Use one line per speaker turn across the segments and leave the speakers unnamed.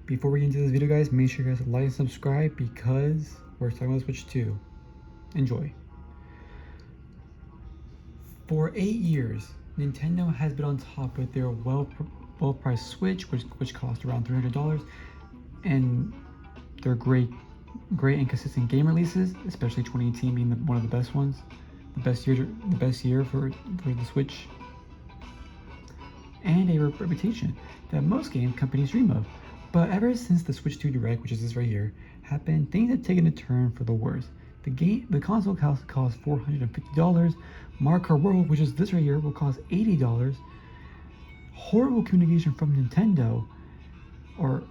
Before we get into this video, guys, make sure you guys like and subscribe because we're talking about Switch 2. Enjoy. For 8 years, Nintendo has been on top with their well-priced Switch, which cost around $300, and their great and consistent game releases, especially 2018 being one of the best ones, the best year for the Switch, and a reputation that most game companies dream of. But ever since the Switch 2 Direct, which is this right here, happened, things have taken a turn for the worse. The console costs $450. Mario Kart World, which is this right here, will cost $80. Horrible communication from Nintendo, or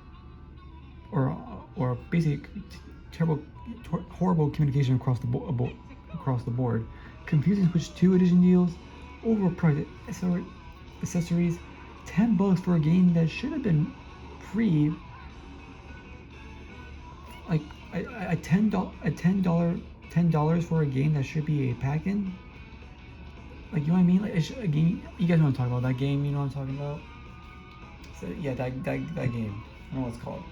basic horrible communication across the board. Confusing Switch 2 edition deals, overpriced accessories, $10 for a game that should have been free. Like a $10 for a game that should be a pack-in. Like, you know what I mean? Like, a game. You guys know what I'm talking about. That game. You know what I'm talking about? So yeah, that game. I don't know what it's called.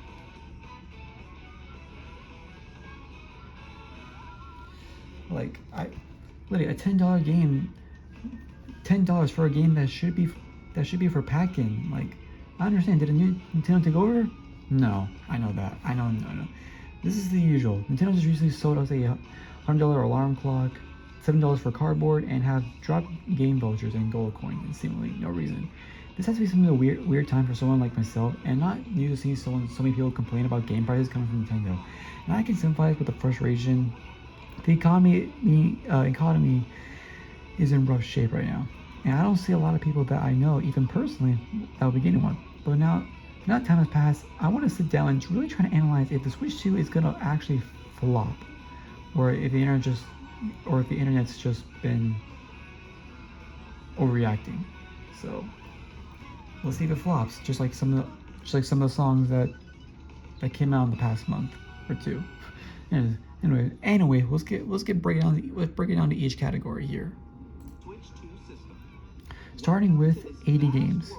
Like, literally a $10 game. $10 for a game that should be for pack-in. Like, I understand. Did a new Nintendo take over? No, I know that. I know. This is the usual. Nintendo just recently sold us a $100 alarm clock, $7 for cardboard, and have dropped game vouchers and gold coins and seemingly no reason. This has to be some of the weird time for someone like myself, and not used to see so many people complain about game prices coming from Nintendo. And I can sympathize with the frustration. The economy is in rough shape right now, and I don't see a lot of people that I know, even personally, that will be getting one. But now that time has passed, I want to sit down and really try to analyze if the Switch 2 is gonna actually flop, or if the internet's just been overreacting. So let's see if it flops, just like some of the songs that came out in the past month or two. And anyway, let's break it down to each category here. Starting with 80 games.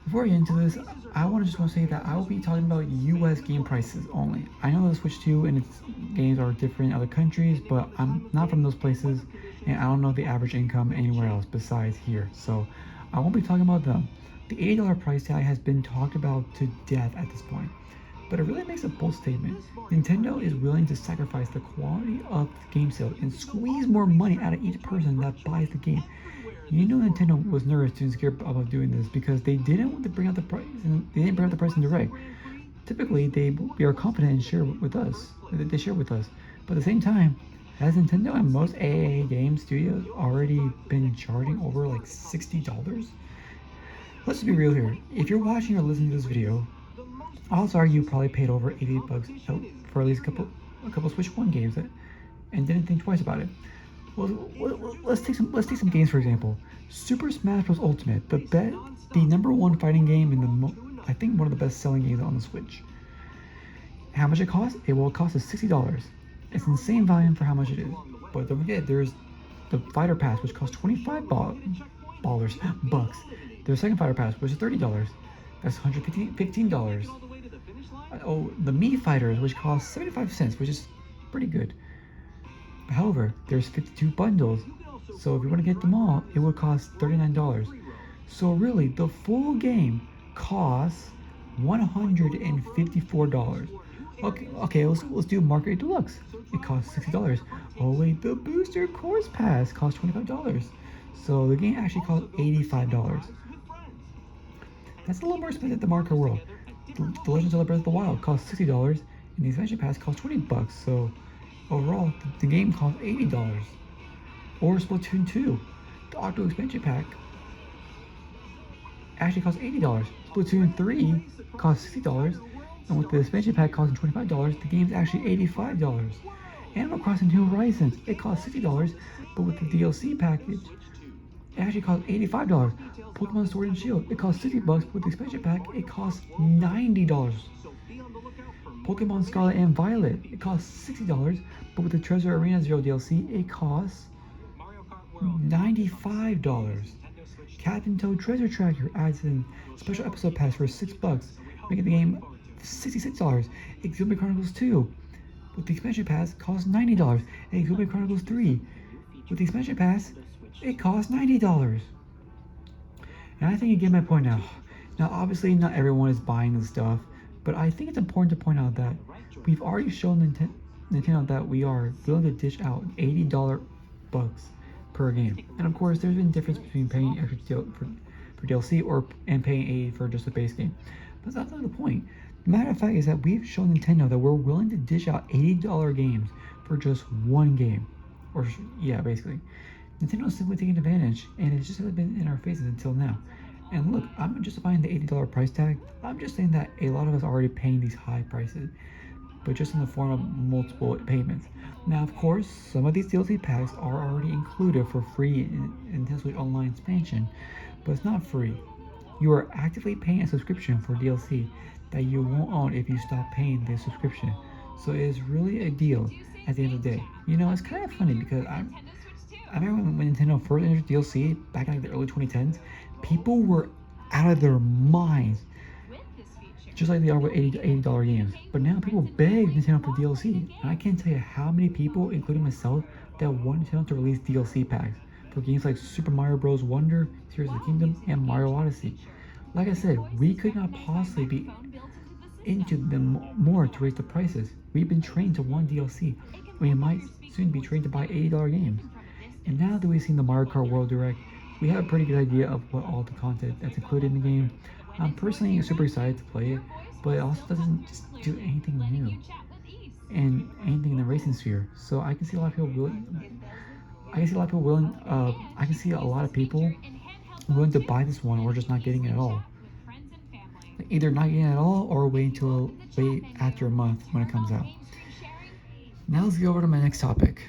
Before I get into this, I want to say that I will be talking about US game prices only. I know the Switch 2 and its games are different in other countries, but I'm not from those places, and I don't know the average income anywhere else besides here, so I won't be talking about them. The $80 price tag has been talked about to death at this point, but it really makes a bold statement. Nintendo is willing to sacrifice the quality of the game sales and squeeze more money out of each person that buys the game. You know, Nintendo was nervous and scared about doing this because they didn't want to bring out the price, and they didn't bring out the price in direct. Typically, they are confident and share with us. They share with us, but at the same time, has Nintendo and most AAA game studios already been charging over like $60? Let's be real here. If you're watching or listening to this video, odds are you probably paid over $80 for at least a couple Switch 1 games and didn't think twice about it. Well, let's take some games for example. Super Smash Bros. Ultimate, the number one fighting game and I think one of the best selling games on the Switch. How much it costs? It will cost us $60. It's insane volume for how much it is. But don't forget, there's the Fighter Pass, which costs bucks. There's second Fighter Pass, which is $30. That's $115. Oh, the Mii Fighters, which cost 75 cents, which is pretty good. However, there's 52 bundles, so if you want to get them all, it will cost $39. So really, the full game costs $154. Okay, let's do Market Deluxe. It costs $60. Oh wait, the Booster Course Pass costs $25. So the game actually costs $85. That's a little more expensive than Mario Kart World. The Legend of Zelda Breath of the Wild costs $60, and the expansion pass costs $20. So overall, the game costs $80. Or Splatoon 2, the Octo expansion pack actually costs $80. Splatoon 3 costs $60, and with the expansion pack costing $25, the game's actually $85. Animal Crossing New Horizons, it costs $60, but with the DLC package, it actually costs $85. Pokemon Sword and Shield, it costs $60, but with the expansion pack, it costs $90. Pokemon Scarlet and Violet, it costs $60, but with the Treasure Arena Zero DLC, it costs $95. Captain Toad Treasure Tracker adds in special episode pass for $6, making the game $66. Xenoblade Chronicles 2 with the expansion pass costs $90. And Xenoblade Chronicles 3 with the expansion pass, it costs $90. And I think you get my point now. Now, obviously, not everyone is buying this stuff, but I think it's important to point out that we've already shown Nintendo that we are willing to dish out $80 bucks per game. And of course, there's been a difference between paying extra for DLC and paying $80 for just a base game. But that's not the point. The matter of fact is that we've shown Nintendo that we're willing to dish out $80 games for just one game. Or, yeah, basically. Nintendo's simply taking advantage, and it just hasn't been in our faces until now. And look, I'm not justifying the $80 price tag. I'm just saying that a lot of us are already paying these high prices, but just in the form of multiple payments. Now, of course, some of these DLC packs are already included for free in Nintendo Switch Online expansion, but it's not free. You are actively paying a subscription for DLC that you won't own if you stop paying the subscription. So it is really a deal at the end of the day. You know, it's kind of funny because I remember when Nintendo first introduced DLC back in like the early 2010s, people were out of their minds, just like they are with $80 games. But now people beg Nintendo for DLC, and I can't tell you how many people, including myself, that want Nintendo to release DLC packs for games like Super Mario Bros. Wonder, Tears of the Kingdom, and Mario Odyssey. Like I said, we could not possibly be into them more to raise the prices. We've been trained to want DLC. We might soon be trained to buy $80 games. And now that we've seen the Mario Kart World Direct, we have a pretty good idea of what all the content that's included in the game. I'm personally super excited to play it, but it also doesn't just do anything new and anything in the racing sphere. So I can see a lot of people willing. I can see a lot of people willing to buy this one or just not getting it at all. Like either not getting it at all or wait after a month when it comes out. Now let's go over to my next topic.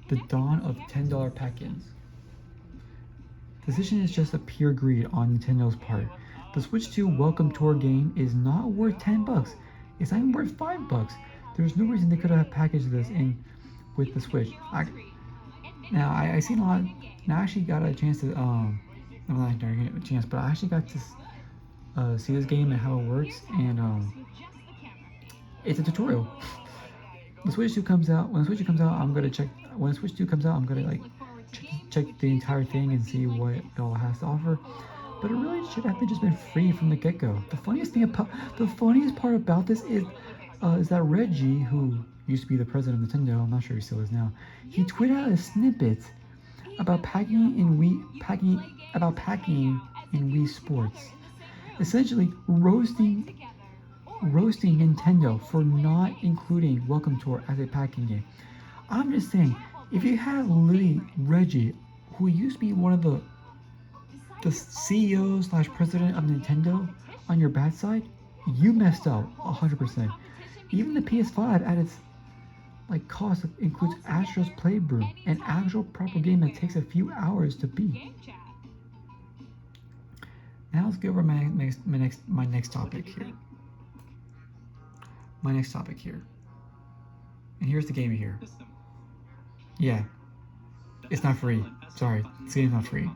The dawn of $10 pack-ins. The decision is just a pure greed on Nintendo's part. The Switch 2 Welcome Tour game is not worth $10. It's not even worth $5. There's no reason they could have packaged this in with the Switch. I seen a lot. Now I actually got a chance to I'm not getting a chance, but I actually got to see this game and how it works, and it's a tutorial. When the Switch 2 comes out, I'm gonna check. When the Switch 2 comes out, I'm gonna like check the entire thing and see what it all has to offer. But it really should have just been free from the get-go. The funniest part about this is that Reggie, who used to be the president of Nintendo, I'm not sure he still is now, he tweeted out a snippet about packing in Wii Sports, essentially roasting Nintendo for not including Welcome Tour as a packing game. I'm just saying, if you have Reggie, who used to be one of the CEO/president of Nintendo, on your bad side, you messed up 100%. Even the PS5 at its cost includes Astro's Playroom, an actual proper game that takes a few hours to beat. Now let's go over my next topic here. And here's the game here. Yeah, it's not free. Sorry, this game's not free.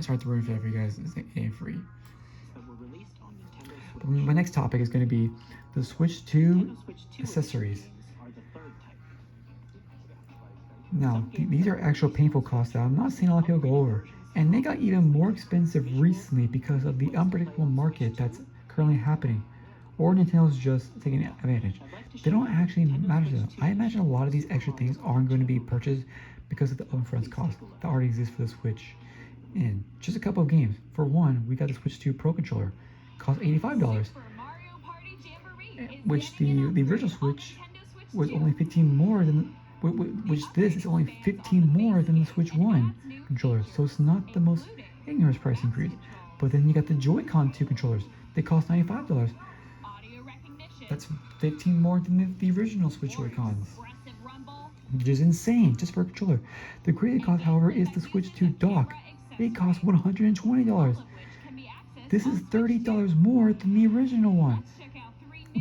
Sorry to ruin it for you guys. It ain't free. But my next topic is going to be the Switch 2 accessories. Now, these are actual painful costs that I'm not seeing a lot of people go over. And they got even more expensive recently because of the unpredictable market that's currently happening. Or Nintendo's just taking advantage. They don't actually matter to them. I imagine a lot of these extra things aren't going to be purchased because of the upfront cost that already exists for the Switch. In just a couple of games. For one, we got the Switch 2 Pro Controller. Cost $85. Which the original Switch was only $15 more than... Which this is only $15 more than the Switch 1 controller. So it's not the most ignorant price increase. But then you got the Joy-Con 2 controllers. They cost $95. That's $15 more than the original Switch Joy-Cons. Which is insane, just for a controller. The greater cost, however, is the Switch 2 dock. It costs $120. This is $30 more than the original one.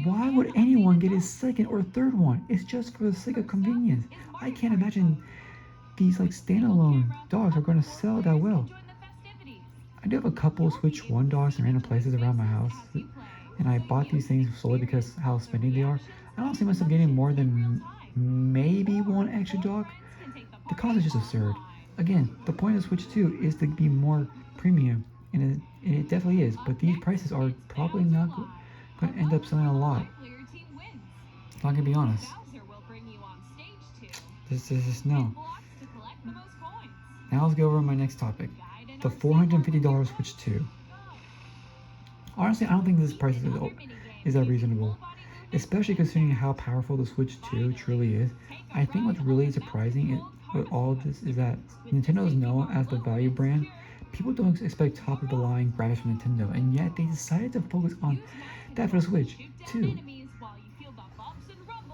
Why would anyone get a second or third one? It's just for the sake of convenience. I can't imagine these standalone docks are going to sell that well. I do have a couple Switch 1 dogs in random places around my house, and I bought these things solely because how spendy they are. I don't see myself getting more than maybe one extra dog. The cost is just absurd. Again, the point of Switch 2 is to be more premium, and it definitely is, but these prices are probably not going to end up selling a lot. If I'm going to be honest. This is no. Now let's go over my next topic. The $450 Switch 2. Honestly, I don't think this price is that reasonable, especially considering how powerful the Switch 2 truly is. I think what's really surprising with all of this is that Nintendo is known as the value brand. People don't expect top of the line graphics from Nintendo, and yet they decided to focus on that for the Switch 2.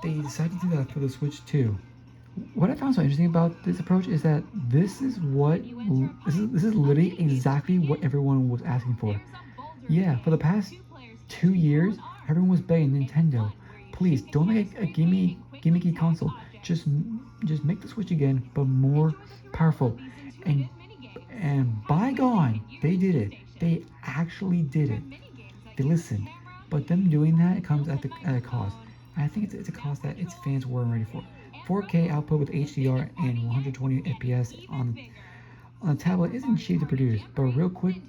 They decided to do that for the Switch 2. What I found so interesting about this approach is that this is literally exactly what everyone was asking for. Yeah, for the past 2 years, everyone was begging Nintendo, please don't make a gimmicky console. Just make the Switch again, but more powerful. And bygone, they did it. They actually did it. They listened. But them doing that comes at a cost. And I think it's a cost that its fans weren't ready for. 4K output with HDR and 120 FPS on the tablet isn't cheap to produce. But real quick,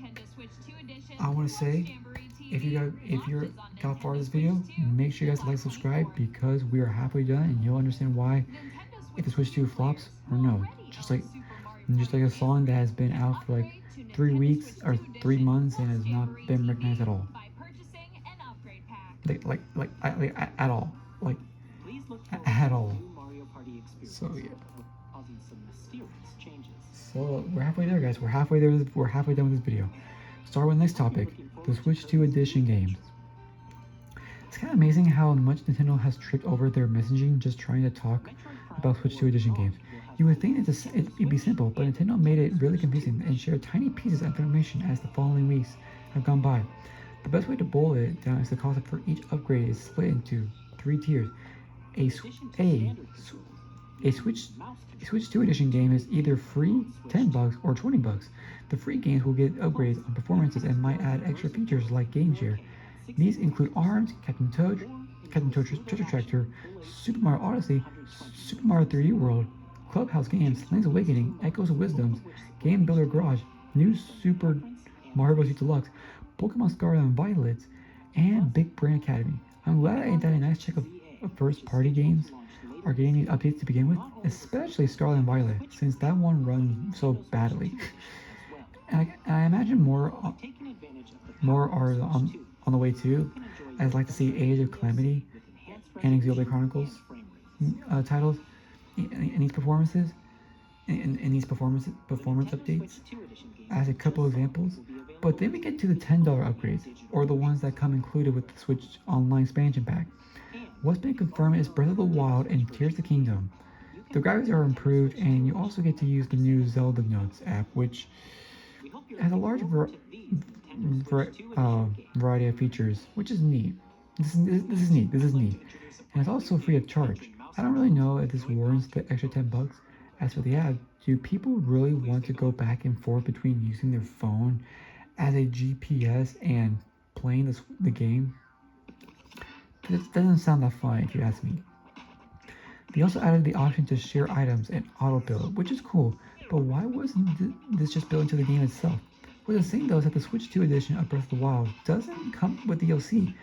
I want to say, if you got far in this video, make sure you guys like, subscribe, because we are halfway done, and you'll understand why if the Switch 2 flops or no. Just like a song that has been out for like 3 weeks or 3 months and has not been recognized at all. Like at all. Like at all. So yeah. So we're halfway there, guys. We're halfway there. We're halfway done with this video. Start with the next topic, the Switch 2 edition games. It's kind of amazing how much Nintendo has tripped over their messaging just trying to talk about Switch 2 edition games. You would think it'd be simple, but Nintendo made it really confusing and shared tiny pieces of information as the following weeks have gone by. The best way to boil it down is the cost for each upgrade is split into 3 tiers. A Switch 2 edition game is either free, $10 or $20. The free games will get upgrades on performances and might add extra features like Game Share. These include ARMS, Captain Toad Treasure Tractor, Super Mario Odyssey, Super Mario 3D World, Clubhouse Games, Link's Awakening, Echoes of Wisdoms, Game Builder Garage, New Super Mario Bros. Deluxe, Pokemon Scarlet and Violet, and Big Brain Academy. I'm glad I did a nice check of first-party games are getting these updates to begin with, especially Scarlet and Violet, since that one runs so badly. and I imagine more are on the way too. I'd like to see Age of Calamity and Xenoblade Chronicles titles in these performances, in these performance updates, as a couple examples. But then we get to the $10 upgrades, or the ones that come included with the Switch Online expansion pack. What's been confirmed is Breath of the Wild and Tears of the Kingdom. The graphics are improved, and you also get to use the new Zelda Notes app, which has a large variety of features, which is neat. This is neat. And it's also free of charge. I don't really know if this warrants the extra $10. As for the app, do people really want to go back and forth between using their phone as a GPS and playing the game? This doesn't sound that fun if you ask me. They also added the option to share items and auto-build, which is cool, but why wasn't this just built into the game itself? What's insane though is that the Switch 2 edition of Breath of the Wild doesn't come with DLC,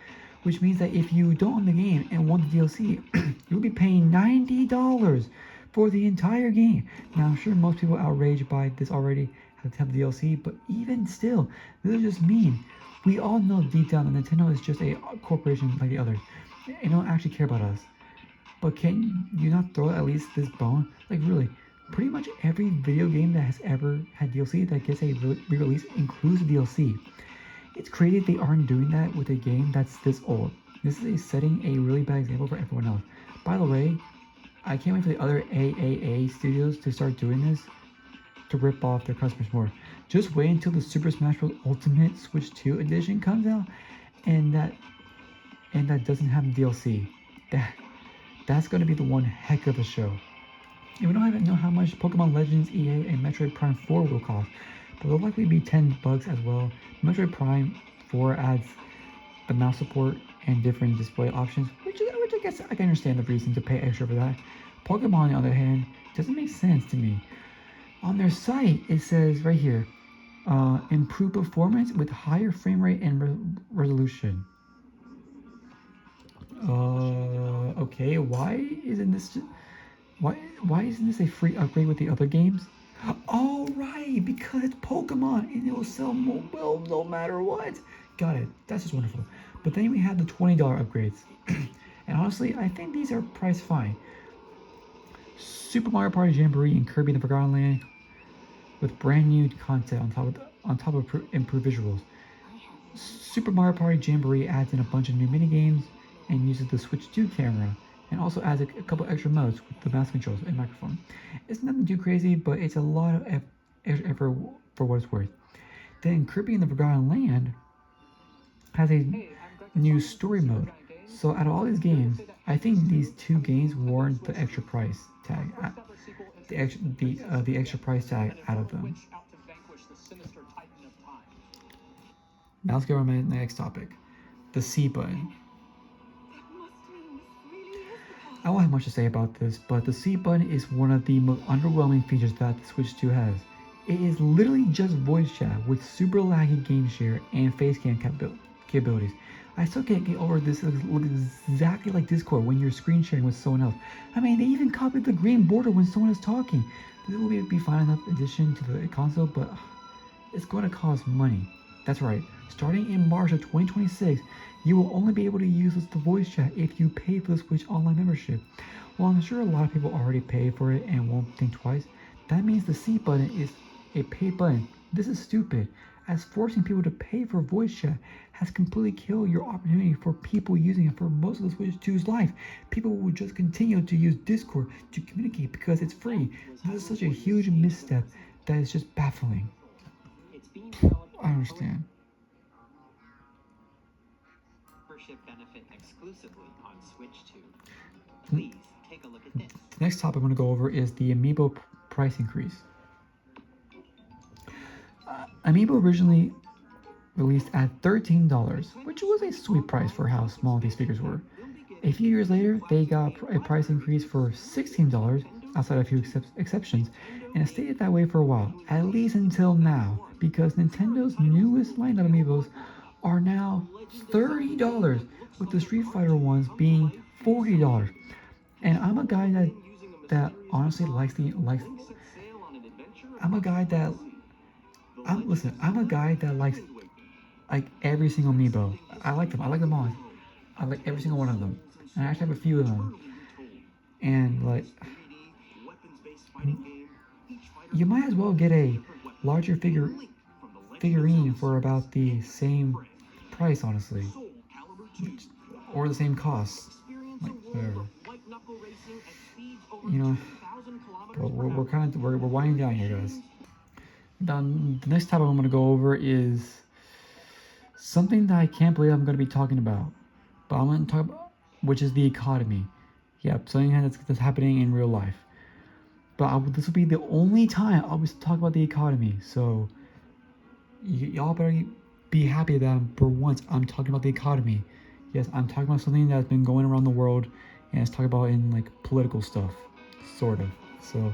which means that if you don't own the game and want the DLC, you'll be paying $90 for the entire game. Now I'm sure most people outraged by this already have to have DLC, but even still, this is just mean. We all know deep down that Nintendo is just a corporation like the others. They don't actually care about us. But can you not throw at least this bone? Like really, pretty much every video game that has ever had DLC that gets a re-release includes DLC. It's crazy they aren't doing that with a game that's this old. This is setting a really bad example for everyone else. By the way, I can't wait for the other AAA studios to start doing this to rip off their customers more. Just wait until the Super Smash Bros. Ultimate Switch 2 edition comes out, and that doesn't have DLC. That's gonna be the one heck of a show. And we don't even know how much Pokemon Legends EA and Metroid Prime 4 will cost, but they'll likely be $10 as well. Metroid Prime 4 adds the mouse support and different display options, which I guess I can understand the reason to pay extra for that. Pokemon, on the other hand, doesn't make sense to me. On their site, it says right here, improve performance with higher frame rate and resolution. Okay, why isn't this a free upgrade with the other games? Oh right, because it's Pokemon and it will sell more, well no matter what. Got it. That's just wonderful. But then we have the $20 upgrades, and honestly, I think these are priced fine. Super Mario Party Jamboree and Kirby the Forgotten Land with brand new content on top of improved visuals. Super Mario Party Jamboree adds in a bunch of new minigames and uses the Switch 2 camera, and also adds a couple extra modes with the mouse controls and microphone. It's nothing too crazy, but it's a lot of effort for what it's worth. Then Kirby in the Forgotten Land has a new story mode. So out of all these games, I think these two games warrant the extra price tag. The extra price tag out of them. Now let's go on to my next topic, the C button. I don't have much to say about this, but the C button is one of the most underwhelming features that the Switch 2 has. It is literally just voice chat with super laggy game share and face cam capabilities. I still can't get over this. It looks exactly like Discord when you're screen sharing with someone else. I mean, they even copied the green border when someone is talking. This will be fine enough addition to the console, but it's going to cost money. That's right. Starting in March of 2026, you will only be able to use the voice chat if you pay for the Switch Online membership. While I'm sure a lot of people already pay for it and won't think twice, that means the C button is a paid button. This is stupid, as forcing people to pay for voice chat has completely killed your opportunity for people using it for most of the Switch 2's life. People will just continue to use Discord to communicate because it's free. This is such a huge misstep that is just baffling. I understand.
Benefit exclusively on Switch 2. Please take a look at this.
The next topic I want to go over is the Amiibo price increase. Amiibo originally released at $13, which was a sweet price for how small these figures were. A few years later, they got a price increase for $16, outside of a few exceptions, and it stayed that way for a while, at least until now, because Nintendo's newest line of Amiibos are now $30, with the Street Fighter ones being $40. And I'm a guy that honestly likes. I'm a guy that I'm a guy that likes like every single Amiibo. I like them. I like them all. I like every single one of them. And I actually have a few of them. And like, you might as well get a larger figurine for about the same price, honestly, or the same cost, like whatever. You know, but we're winding down here, guys. The next topic I'm gonna go over is something that I can't believe I'm gonna be talking about, but I'm gonna talk about, which is the economy. Yep, something that's happening in real life. But this will be the only time I'll be talking about the economy. So y'all better be happy that for once I'm talking about the economy. Yes, I'm talking about something that's been going around the world, and it's talking about in like political stuff, sort of. So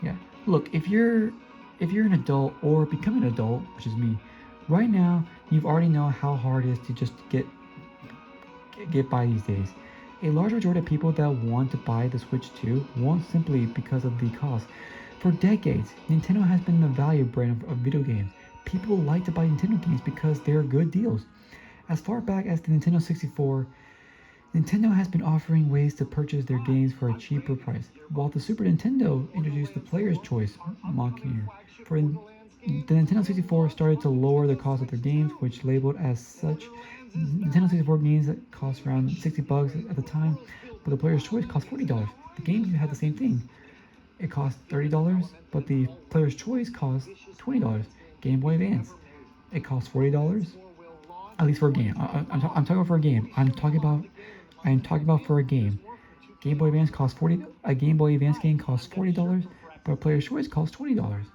yeah, look, if you're an adult or becoming an adult, which is me, right now you've already know how hard it is to just get by these days. A large majority of people that want to buy the Switch 2 won't simply because of the cost. For decades, Nintendo has been the value brand of video games. People like to buy Nintendo games because they're good deals. As far back as the Nintendo 64, Nintendo has been offering ways to purchase their games for a cheaper price, while the Super Nintendo introduced the Player's Choice Machine. For the Nintendo 64 started to lower the cost of their games, which labeled as such. Nintendo 64 games that cost around $60 at the time, but the Player's Choice cost $40. The GameCube had the same thing. It cost $30, but the Player's Choice cost $20. Game Boy Advance, it costs $40, at least for a game. I'm talking about for a game. I'm talking about for a game. Game Boy Advance costs $40. A Game Boy Advance game costs $40, but a Player's Choice costs $20.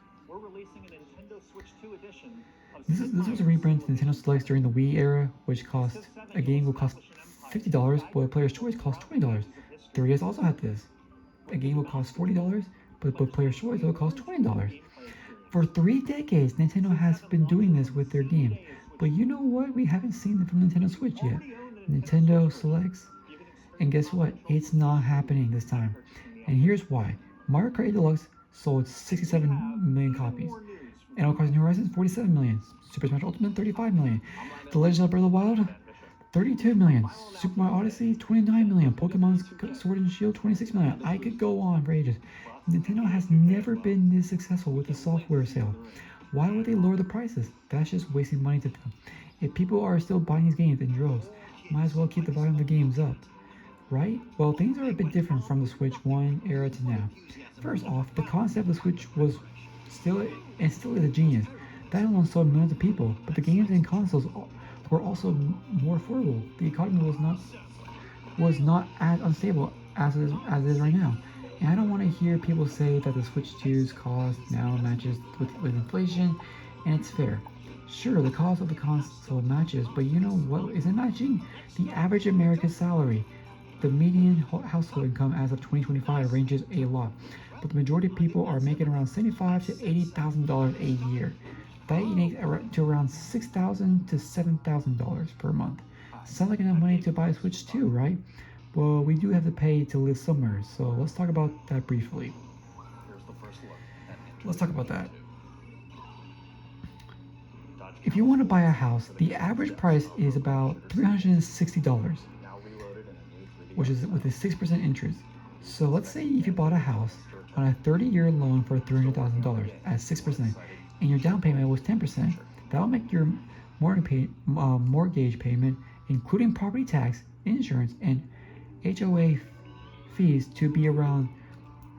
This was a rebrand to Nintendo Selects during the Wii era, which cost a game will cost $50, but Player's Choice costs $20. 3DS also had this. A game will cost $40, but Player's Choice will cost $20. For 3 decades, Nintendo has been doing this with their games. But you know what? We haven't seen it from Nintendo Switch yet. Nintendo Selects. And guess what? It's not happening this time. And here's why. Mario Kart 8 Deluxe sold 67 million copies. Animal Crossing New Horizons, 47 million. Super Smash Ultimate, 35 million. The Legend of Breath of the Wild, 32 million. Super Mario Odyssey, 29 million. Pokemon Sword and Shield, 26 million. I could go on for ages. Nintendo has never been this successful with a software sale. Why would they lower the prices? That's just wasting money to them. If people are still buying these games in droves, might as well keep the volume of the games up. Right? Well, things are a bit different from the Switch 1 era to now. First off, the concept of the Switch was still is a genius. That alone sold millions of people, but the games and consoles were also more affordable. The economy was not as unstable as it is right now. And I don't want to hear people say that the Switch 2's cost now matches with inflation, and it's fair. Sure, the cost of the console matches, but you know what isn't matching? The average American salary. The median household income as of 2025 ranges a lot, but the majority of people are making around $75,000 to $80,000 a year. That equates to around $6,000 to $7,000 per month. Sounds like enough money to buy a Switch 2, right? Well, we do have to pay to live somewhere, so let's talk about that briefly. Let's talk about that. If you want to buy a house, the average price is about $360, which is with a 6% interest. So let's say if you bought a house on a 30-year loan for $300,000 at 6%, and your down payment was 10%, that'll make your mortgage payment, including property tax, insurance, and HOA fees, to be around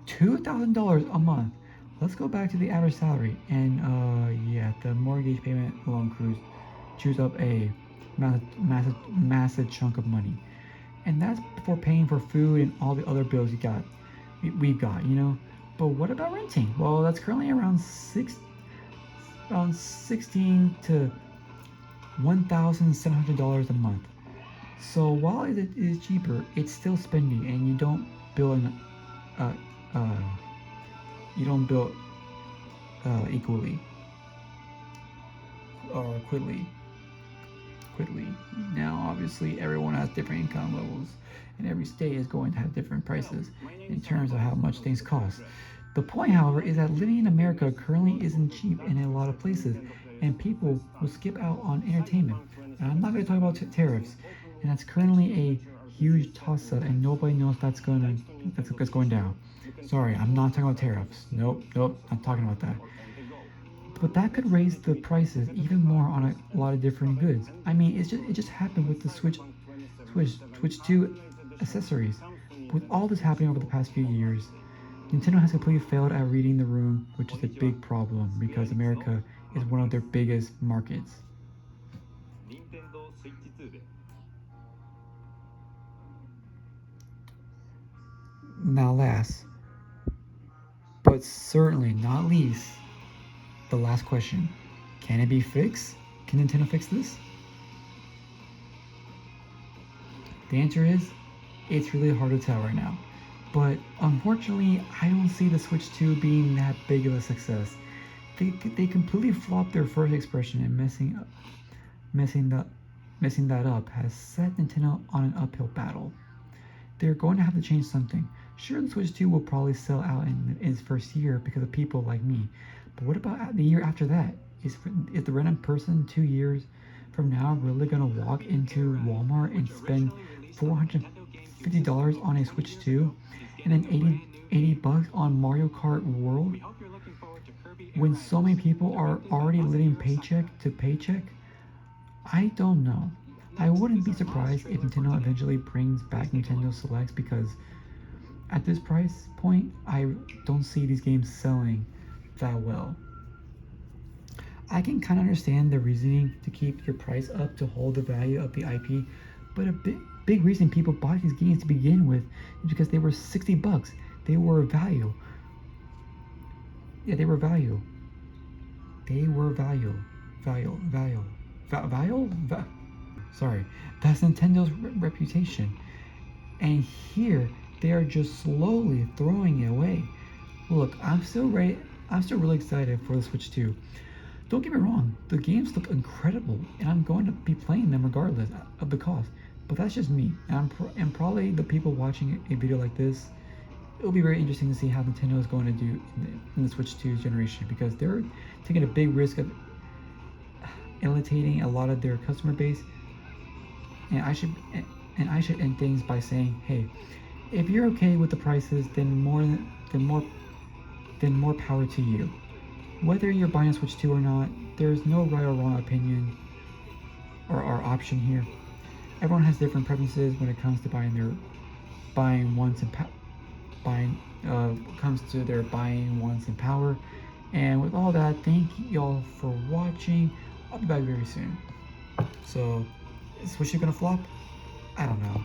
$2,000 a month. Let's go back to the average salary, and yeah, the mortgage payment alone chews up a massive chunk of money. And that's before paying for food and all the other bills we've got, you know. But what about renting? Well, that's currently around $16 to $1,700 a month. So while it is cheaper, it's still spending, and you don't bill equally or quickly. Now, obviously, everyone has different income levels, and every state is going to have different prices in terms of how much things cost. The point, however, is that living in America currently isn't cheap in a lot of places, and people will skip out on entertainment. And I'm not going to talk about tariffs, and that's currently a huge toss-up, and nobody knows that's going down. Sorry, I'm not talking about tariffs. Nope, not talking about that. But that could raise the prices even more on a lot of different goods. I mean, it just happened with the Switch 2 accessories. With all this happening over the past few years, Nintendo has completely failed at reading the room, which is a big problem because America is one of their biggest markets. Now last, but certainly not least, the last question. Can it be fixed? Can Nintendo fix this? The answer is, it's really hard to tell right now. But unfortunately, I don't see the Switch 2 being that big of a success. They completely flopped their first expression, and messing that up has set Nintendo on an uphill battle. They're going to have to change something. Sure, the Switch 2 will probably sell out in its first year because of people like me. But what about the year after that? Is the random person 2 years from now really gonna walk into Walmart and spend $450 on a Switch 2 and then $80 on Mario Kart World? When so many people are already living paycheck to paycheck? I don't know. I wouldn't be surprised if Nintendo eventually brings back Nintendo Selects, because at this price point, I don't see these games selling that well. I can kind of understand the reasoning to keep your price up to hold the value of the IP, but a big reason people bought these games to begin with is because they were $60. They were value. Yeah, they were value. Sorry, that's Nintendo's reputation. And here they are just slowly throwing it away. Look, I'm still really excited for the Switch 2. Don't get me wrong, the games look incredible, and I'm going to be playing them regardless of the cost. But that's just me, and probably the people watching a video like this. It'll be very interesting to see how Nintendo is going to do in the Switch 2 generation, because they're taking a big risk of alienating a lot of their customer base. And I should end things by saying, hey, if you're okay with the prices, then more power to you. Whether you're buying a Switch 2 or not, there's no right or wrong opinion or option here. Everyone has different preferences when it comes to buying wants and power. And with all that, thank y'all for watching. I'll be back very soon. So, is Switch 2 gonna flop? I don't know.